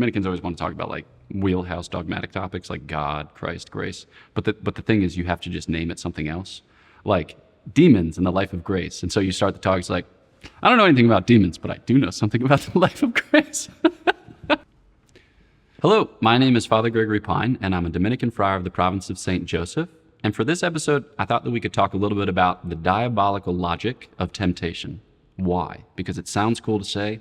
Dominicans always want to talk about like wheelhouse dogmatic topics like God, Christ, grace. But the thing is, you have to just name it something else, like demons and the life of grace. And so you start the talk, it's like, I don't know anything about demons, but I do know something about the life of grace. Hello, my name is Father Gregory Pine, and I'm a Dominican friar of the province of St. Joseph. And for this episode, I thought that we could talk a little bit about the diabolical logic of temptation. Why? Because it sounds cool to say?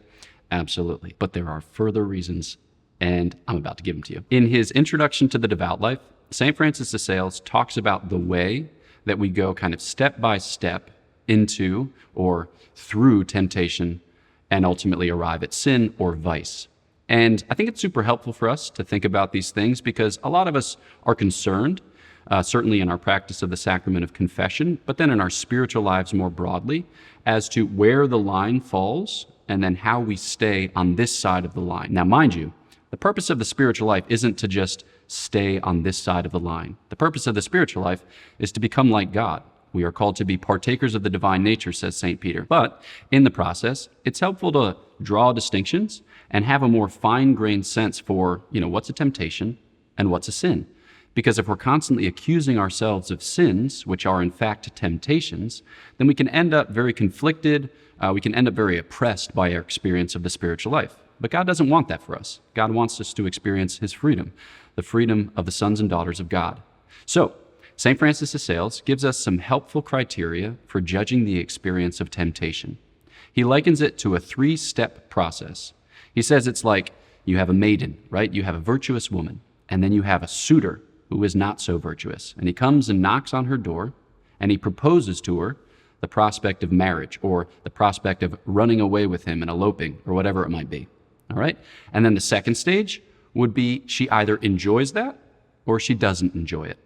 Absolutely. But there are further reasons, and I'm about to give them to you. In his introduction to the Devout Life, St. Francis de Sales talks about the way that we go kind of step by step into or through temptation and ultimately arrive at sin or vice. And I think it's super helpful for us to think about these things because a lot of us are concerned, certainly in our practice of the sacrament of confession, but then in our spiritual lives more broadly, as to where the line falls and then how we stay on this side of the line. Now, mind you, the purpose of the spiritual life isn't to just stay on this side of the line. The purpose of the spiritual life is to become like God. We are called to be partakers of the divine nature, says St. Peter. But in the process, it's helpful to draw distinctions and have a more fine-grained sense for, what's a temptation and what's a sin. Because if we're constantly accusing ourselves of sins, which are in fact temptations, then we can end up very conflicted, we can end up very oppressed by our experience of the spiritual life. But God doesn't want that for us. God wants us to experience his freedom, the freedom of the sons and daughters of God. So, St. Francis de Sales gives us some helpful criteria for judging the experience of temptation. He likens it to a 3-step process. He says it's like you have a maiden, right? You have a virtuous woman, and then you have a suitor who is not so virtuous. And he comes and knocks on her door, and he proposes to her the prospect of marriage or the prospect of running away with him and eloping or whatever it might be. All right? And then the second stage would be she either enjoys that or she doesn't enjoy it.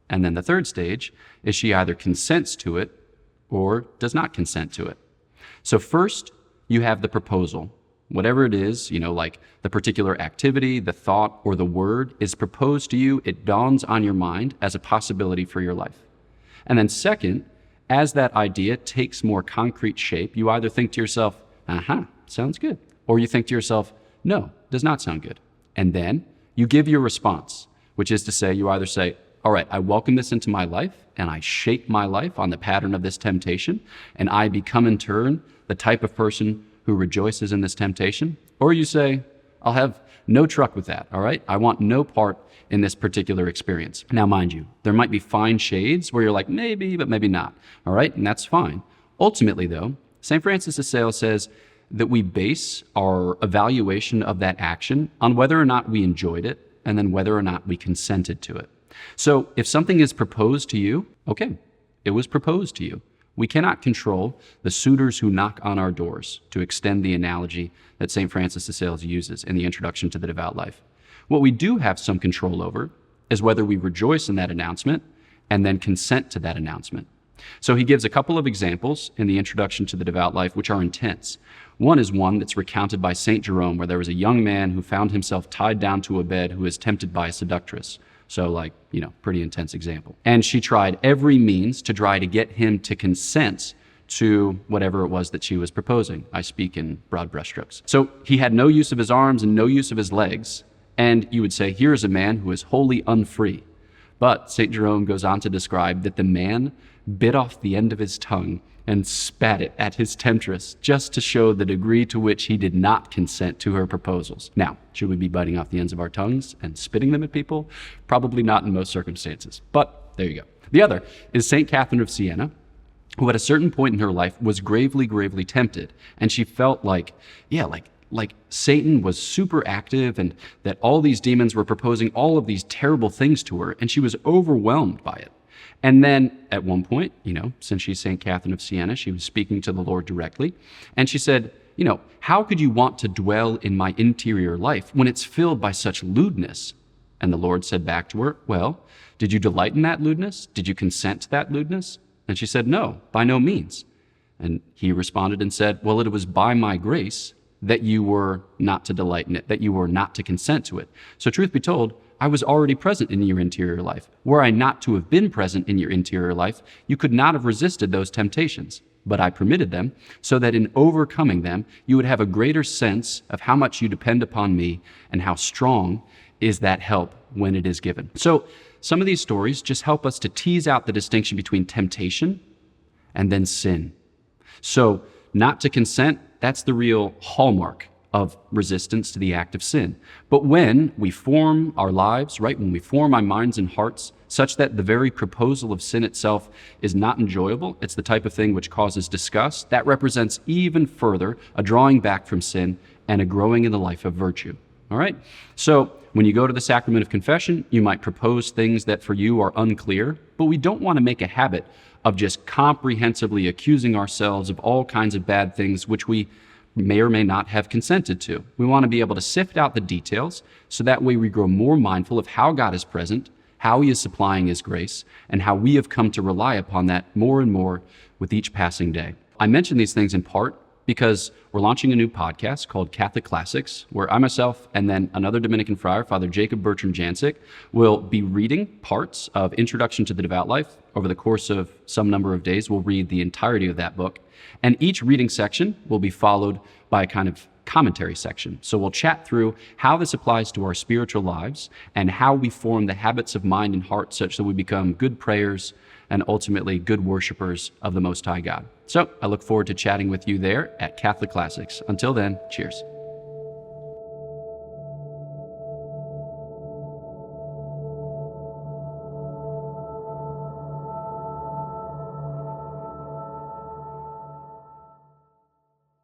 And then the third stage is she either consents to it or does not consent to it. So first, you have the proposal. Whatever it is, like the particular activity, the thought, or the word is proposed to you, it dawns on your mind as a possibility for your life. And then second, as that idea takes more concrete shape, you either think to yourself, sounds good. Or you think to yourself, no, does not sound good. And then you give your response, which is to say, you either say, all right, I welcome this into my life and I shape my life on the pattern of this temptation and I become in turn the type of person who rejoices in this temptation. Or you say, I'll have no truck with that, all right? I want no part in this particular experience. Now, mind you, there might be fine shades where you're like, maybe, but maybe not, all right? And that's fine. Ultimately, though, St. Francis de Sales says that we base our evaluation of that action on whether or not we enjoyed it and then whether or not we consented to it. So if something is proposed to you, okay, it was proposed to you. We cannot control the suitors who knock on our doors, to extend the analogy that St. Francis de Sales uses in the introduction to the Devout Life. What we do have some control over is whether we rejoice in that announcement and then consent to that announcement. So he gives a couple of examples in the introduction to the Devout Life, which are intense. One is one that's recounted by St. Jerome, where there was a young man who found himself tied down to a bed who was tempted by a seductress. So pretty intense example. And she tried every means to try to get him to consent to whatever it was that she was proposing. I speak in broad brushstrokes. So he had no use of his arms and no use of his legs. And you would say, here is a man who is wholly unfree. But St. Jerome goes on to describe that the man bit off the end of his tongue and spat it at his temptress just to show the degree to which he did not consent to her proposals. Now, should we be biting off the ends of our tongues and spitting them at people? Probably not in most circumstances, but there you go. The other is St. Catherine of Siena, who at a certain point in her life was gravely, gravely tempted. And she felt like Satan was super active and that all these demons were proposing all of these terrible things to her, and she was overwhelmed by it. And then at one point, since she's St. Catherine of Siena, she was speaking to the Lord directly. And she said, how could you want to dwell in my interior life when it's filled by such lewdness? And the Lord said back to her, well, did you delight in that lewdness? Did you consent to that lewdness? And she said, no, by no means. And he responded and said, well, it was by my grace that you were not to delight in it, that you were not to consent to it. So truth be told, I was already present in your interior life. Were I not to have been present in your interior life, you could not have resisted those temptations. but I permitted them, so that in overcoming them, you would have a greater sense of how much you depend upon me and how strong is that help when it is given. So some of these stories just help us to tease out the distinction between temptation and then sin. So not to consent, that's the real hallmark of resistance to the act of sin. But when we form our lives, right, when we form our minds and hearts such that the very proposal of sin itself is not enjoyable, it's the type of thing which causes disgust, that represents even further a drawing back from sin and a growing in the life of virtue. All right? So when you go to the sacrament of confession, you might propose things that for you are unclear, but we don't want to make a habit of just comprehensively accusing ourselves of all kinds of bad things which we may or may not have consented to. We want to be able to sift out the details so that way we grow more mindful of how God is present, how he is supplying his grace, and how we have come to rely upon that more and more with each passing day. I mention these things in part because we're launching a new podcast called Catholic Classics, where I myself and then another Dominican friar, Father Bertrand Janczyk, will be reading parts of Introduction to the Devout Life. Over the course of some number of days, we'll read the entirety of that book. And each reading section will be followed by a kind of commentary section. So we'll chat through how this applies to our spiritual lives and how we form the habits of mind and heart such that we become good prayers and ultimately good worshipers of the Most High God. So I look forward to chatting with you there at Catholic Classics. Until then, cheers.